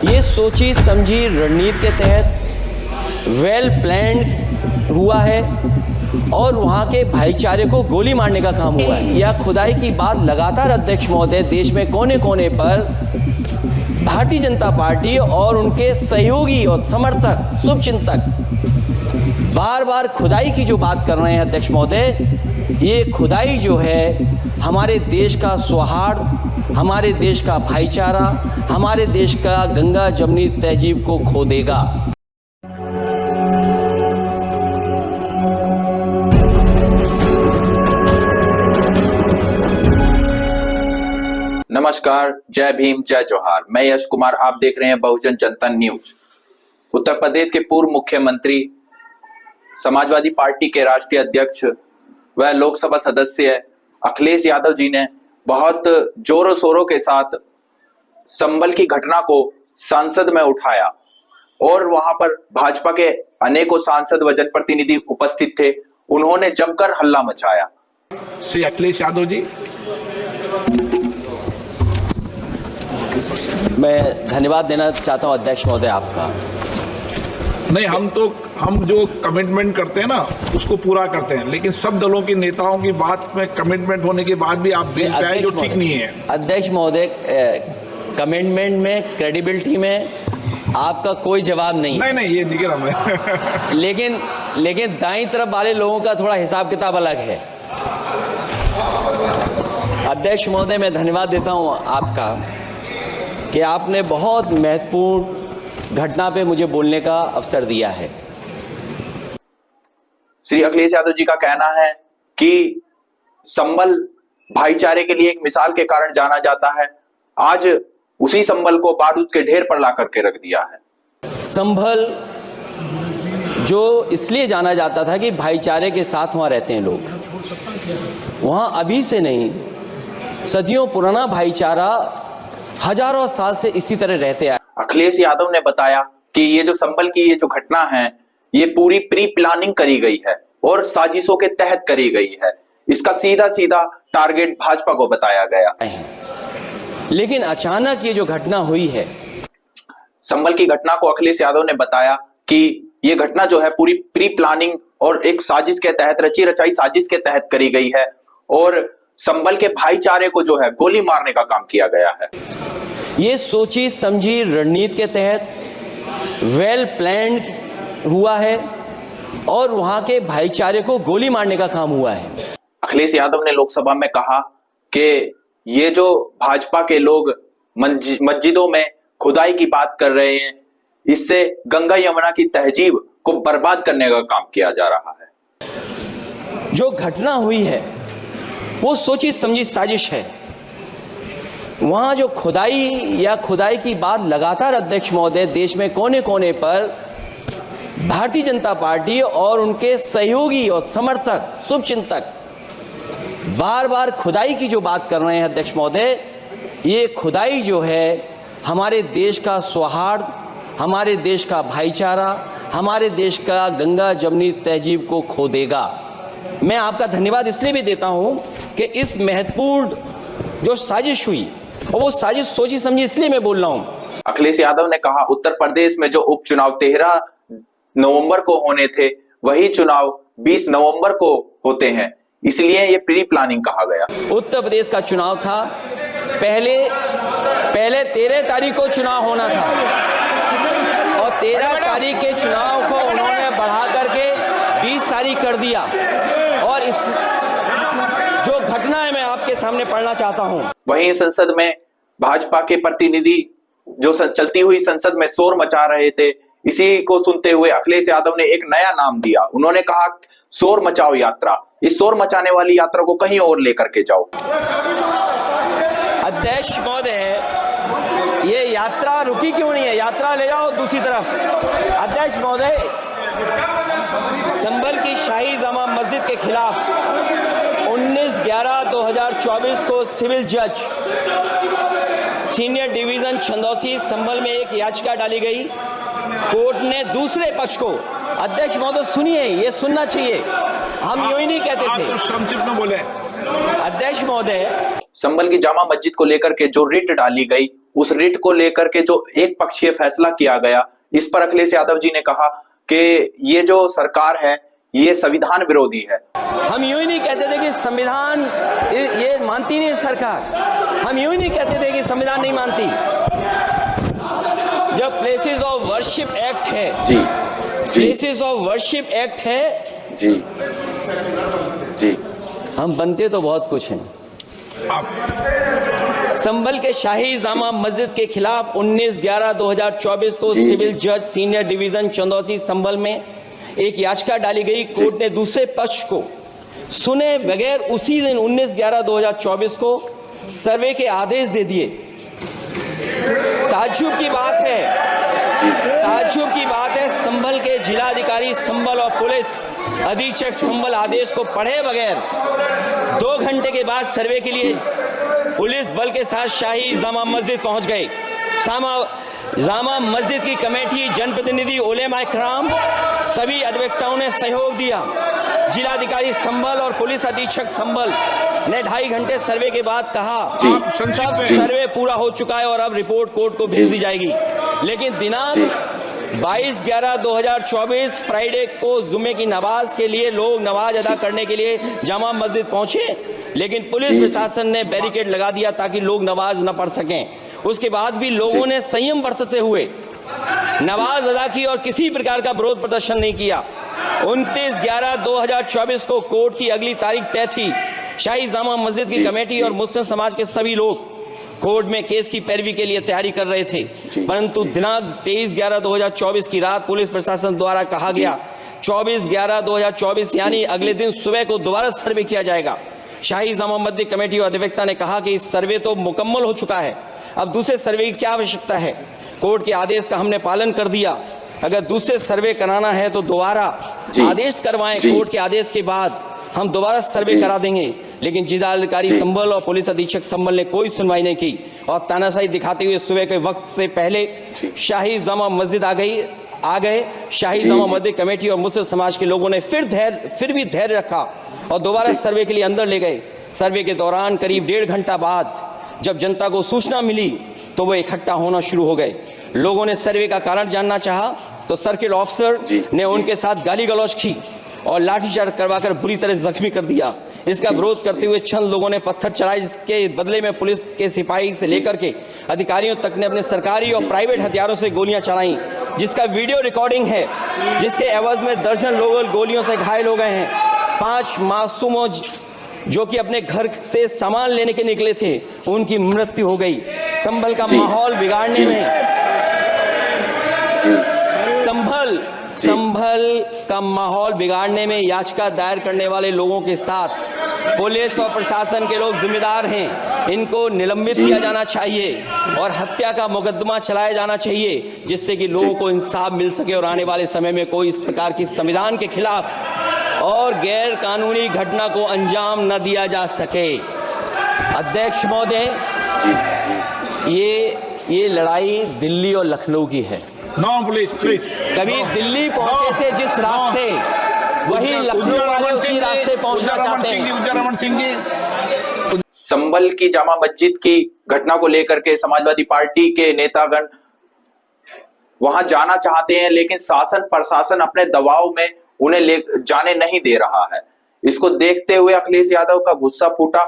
ये सोची समझी रणनीति के तहत वेल प्लान्ड हुआ है और वहाँ के भाईचारे को गोली मारने का काम हुआ है। यह खुदाई की बात लगातार अध्यक्ष महोदय देश में कोने कोने पर भारतीय जनता पार्टी और उनके सहयोगी और समर्थक शुभचिंतक बार बार खुदाई की जो बात कर रहे हैं अध्यक्ष महोदय, ये खुदाई जो है हमारे देश का सौहार्द, हमारे देश का भाईचारा, हमारे देश का गंगा जमुनी तहजीब को खो देगा। नमस्कार, जय भीम, जय जोहार। मैं यश कुमार, आप देख रहे हैं बहुजन जनता न्यूज। उत्तर प्रदेश के पूर्व मुख्यमंत्री, समाजवादी पार्टी के राष्ट्रीय अध्यक्ष व लोकसभा सदस्य अखिलेश यादव जी ने बहुत जोरों शोरों के साथ संभल की घटना को संसद में उठाया और वहां पर भाजपा के अनेकों सांसद व जनप्रतिनिधि उपस्थित थे। उन्होंने जमकर हल्ला मचाया। श्री अखिलेश यादव जी, मैं धन्यवाद देना चाहता हूं अध्यक्ष महोदय आपका। नहीं, हम जो कमिटमेंट करते हैं ना उसको पूरा करते हैं, लेकिन सब दलों के नेताओं की बात में कमिटमेंट होने के बाद भी आप बेल पे आए जो ठीक नहीं है। अध्यक्ष महोदय, कमिटमेंट में, क्रेडिबिलिटी में आपका कोई जवाब नहीं। नहीं, ये नहीं कह रहा मैं। लेकिन दाईं तरफ वाले लोगों का थोड़ा हिसाब किताब अलग है। अध्यक्ष महोदय, मैं धन्यवाद देता हूं आपका कि आपने बहुत महत्वपूर्ण घटना पे मुझे बोलने का अवसर दिया है। श्री अखिलेश यादव जी का कहना है कि संभल भाईचारे के लिए एक मिसाल के कारण जाना जाता है। आज उसी संभल को बारूद के ढेर पर ला करके रख दिया है। संभल जो इसलिए जाना जाता था कि भाईचारे के साथ वहां रहते हैं लोग। वहां अभी से नहीं, सदियों पुराना भाईचारा हजारों साल से इसी तरह रहते आए। अखिलेश यादव ने बताया कि ये जो संभल की ये जो घटना है, ये पूरी प्री प्लानिंग करी गई है और साजिशों के तहत करी गई है। इसका सीधा सीधा टारगेट भाजपा को बताया गया है। लेकिन अचानक ये जो घटना हुई है, संभल की घटना को अखिलेश यादव ने बताया कि ये घटना जो है पूरी प्री प्लानिंग और एक साजिश के तहत, रची रचाई साजिश के तहत करी गई है और संभल के भाईचारे को जो है गोली मारने का काम किया गया है। ये सोची समझी रणनीति के तहत वेल प्लान्ड हुआ है और वहां के भाईचारे को गोली मारने का काम हुआ है। अखिलेश यादव ने लोकसभा में कहा कि ये जो भाजपा के लोग मस्जिदों में खुदाई की बात कर रहे हैं, इससे गंगा यमुना की तहजीब को बर्बाद करने का काम किया जा रहा है। जो घटना हुई है वो सोची समझी साजिश है। वहां जो खुदाई की बात लगातार अध्यक्ष महोदय देश में कोने कोने पर भारतीय जनता पार्टी और उनके सहयोगी और समर्थक शुभचिंतक बार बार खुदाई की जो बात कर रहे हैं अध्यक्ष महोदय, ये खुदाई जो है हमारे देश का सौहार्द, हमारे देश का भाईचारा, हमारे देश का गंगा जमुनी तहजीब को खो देगा। मैं आपका धन्यवाद इसलिए भी देता हूं कि इस महत्वपूर्ण जो साजिश हुई, और वो साजिश सोची समझी इसलिए मैं बोल रहा हूं। अखिलेश यादव ने कहा उत्तर प्रदेश में जो उपचुनाव 13 नवंबर को होने थे, वही चुनाव 20 नवंबर को होते हैं, इसलिए ये प्री प्लानिंग कहा गया। उत्तर प्रदेश का चुनाव था, पहले 13 तारीख को चुनाव होना था और 13 तारीख के चुनाव को उन्होंने बढ़ा करके 20 तारीख कर दिया। और इस जो घटना है मैं आपके सामने पढ़ना चाहता हूं। वहीं संसद में भाजपा के प्रतिनिधि जो चलती हुई संसद में शोर मचा रहे थे, इसी को सुनते हुए अखिलेश यादव ने एक नया नाम दिया। उन्होंने कहा शोर मचाओ यात्रा। इस शोर मचाने वाली यात्रा को कहीं और लेकर के जाओ। अध्यक्ष महोदय, ये यात्रा रुकी क्यों नहीं है? यात्रा ले जाओ दूसरी तरफ। अध्यक्ष महोदय, संभल की शाही जामा मस्जिद के खिलाफ 19/11/2024 को सिविल जज सीनियर डिवीजन छंदौसी संभल में एक याचिका डाली गई। कोर्ट ने दूसरे पक्ष को, अध्यक्ष महोदय सुनिए, ये सुनना चाहिए, हम यूं ही नहीं कहते थे। तो संक्षिप्त में बोले। अध्यक्ष महोदय, संभल की जामा मस्जिद को लेकर के जो रिट डाली गई उस रिट को लेकर के जो एक पक्षीय फैसला किया गया, इस पर अखिलेश यादव जी ने कहा कि ये जो सरकार है ये संविधान विरोधी है। हम यूं ही नहीं कहते थे कि संविधान ये मानती नहीं सरकार, हम यूं ही नहीं कहते थे कि संविधान नहीं मानती। जब प्लेसेस ऑफ वर्शिप एक्ट है जी प्लेसेस ऑफ वर्शिप एक्ट है जी जी हम बनते तो बहुत कुछ हैं। संभल के शाही जामा मस्जिद के खिलाफ 19/11/2024 को सिविल जज सीनियर डिवीजन चंदौसी संभल में एक याचिका डाली गई। कोर्ट ने दूसरे पक्ष को सुने बगैर उसी दिन 19/11/2024 को सर्वे के आदेश दे दिए। ताज्जुब की बात है संभल के जिलाधिकारी संभल और पुलिस अधीक्षक संभल आदेश को पढ़े बगैर 2 घंटे के बाद सर्वे के लिए पुलिस बल के साथ शाही जामा मस्जिद पहुंच गए। जामा मस्जिद की कमेटी, जनप्रतिनिधि, उलेमा इकराम, सभी अधिवक्ताओं ने सहयोग दिया। जिलाधिकारी संभल और पुलिस अधीक्षक संभल ने 2.5 घंटे सर्वे के बाद कहा सब सर्वे पूरा हो चुका है और अब रिपोर्ट कोर्ट को भेज दी जाएगी। लेकिन दिनांक 22/11/2024 फ्राइडे को जुमे की नमाज के लिए लोग नमाज अदा करने के लिए जामा मस्जिद पहुंचे, लेकिन पुलिस प्रशासन ने बैरिकेड लगा दिया ताकि लोग नमाज न पढ़ सकें। उसके बाद भी लोगों ने संयम बरतते हुए नमाज अदा की और किसी प्रकार का विरोध प्रदर्शन नहीं किया। 29/11/2024 को कोर्ट की अगली तारीख तय थी। शाही जामा मस्जिद की कमेटी और मुस्लिम समाज के सभी लोग कोर्ट में केस की पैरवी के लिए तैयारी कर रहे थे, परंतु दिनांक 23/11/2024 की रात पुलिस प्रशासन द्वारा कहा गया 24/11/2024 यानी अगले दिन सुबह को दोबारा सर्वे किया जाएगा। शाही जामा मस्जिद कमेटी और अधिवक्ता ने कहा कि इस सर्वे तो मुकम्मल हो चुका है, अब दूसरे सर्वे की क्या आवश्यकता है। कोर्ट के आदेश का हमने पालन कर दिया, अगर दूसरे सर्वे कराना है तो दोबारा आदेश करवाएं। कोर्ट के आदेश के बाद हम दोबारा सर्वे करा देंगे। लेकिन जिलाधिकारी संभल और पुलिस अधीक्षक संभल ने कोई सुनवाई नहीं की और तानाशाही दिखाते हुए सुबह के वक्त से पहले शाही जामा मस्जिद आ गए। शाही जामा मस्जिद कमेटी और मुस्लिम समाज के लोगों ने फिर भी धैर्य रखा और दोबारा सर्वे के लिए अंदर ले गए। सर्वे के दौरान करीब 1.5 घंटा बाद जब जनता को सूचना मिली तो वो इकट्ठा होना शुरू हो गए। लोगों ने सर्वे का कारण जानना चाहा तो सर्किल ऑफिसर ने उनके साथ गाली गलौज की और लाठीचार्ज करवाकर बुरी तरह जख्मी कर दिया। इसका विरोध करते हुए चंद लोगों ने पत्थर चलाए, जिसके बदले में पुलिस के सिपाही से लेकर के अधिकारियों तक ने अपने सरकारी और प्राइवेट हथियारों से गोलियां चलाईं, जिसका वीडियो रिकॉर्डिंग है, जिसके एवज में दर्जन लोग गोलियों से घायल हो गए हैं। 5 मासूमों जो कि अपने घर से सामान लेने के निकले थे उनकी मृत्यु हो गई। संभल का माहौल बिगाड़ने में संभल का माहौल बिगाड़ने में याचिका दायर करने वाले लोगों के साथ पुलिस और प्रशासन के लोग जिम्मेदार हैं। इनको निलंबित किया जाना चाहिए और हत्या का मुकदमा चलाया जाना चाहिए, जिससे कि लोगों को इंसाफ मिल सके और आने वाले समय में कोई इस प्रकार की संविधान के खिलाफ और गैर कानूनी घटना को अंजाम न दिया जा सके। अध्यक्ष महोदय, ये लड़ाई दिल्ली और लखनऊ की है। नो प्लीज कभी दिल्ली पहुंचे थे जिस रास्ते, वही लखनऊ वाले उसी रास्ते पहुंचना चाहते हैं। रमन सिंह जी, संभल की जामा मस्जिद की घटना को लेकर के समाजवादी पार्टी के नेतागण वहां जाना चाहते हैं, लेकिन शासन प्रशासन अपने दबाव में उन्हें जाने नहीं दे रहा है। इसको देखते हुए अखिलेश यादव का गुस्सा फूटा।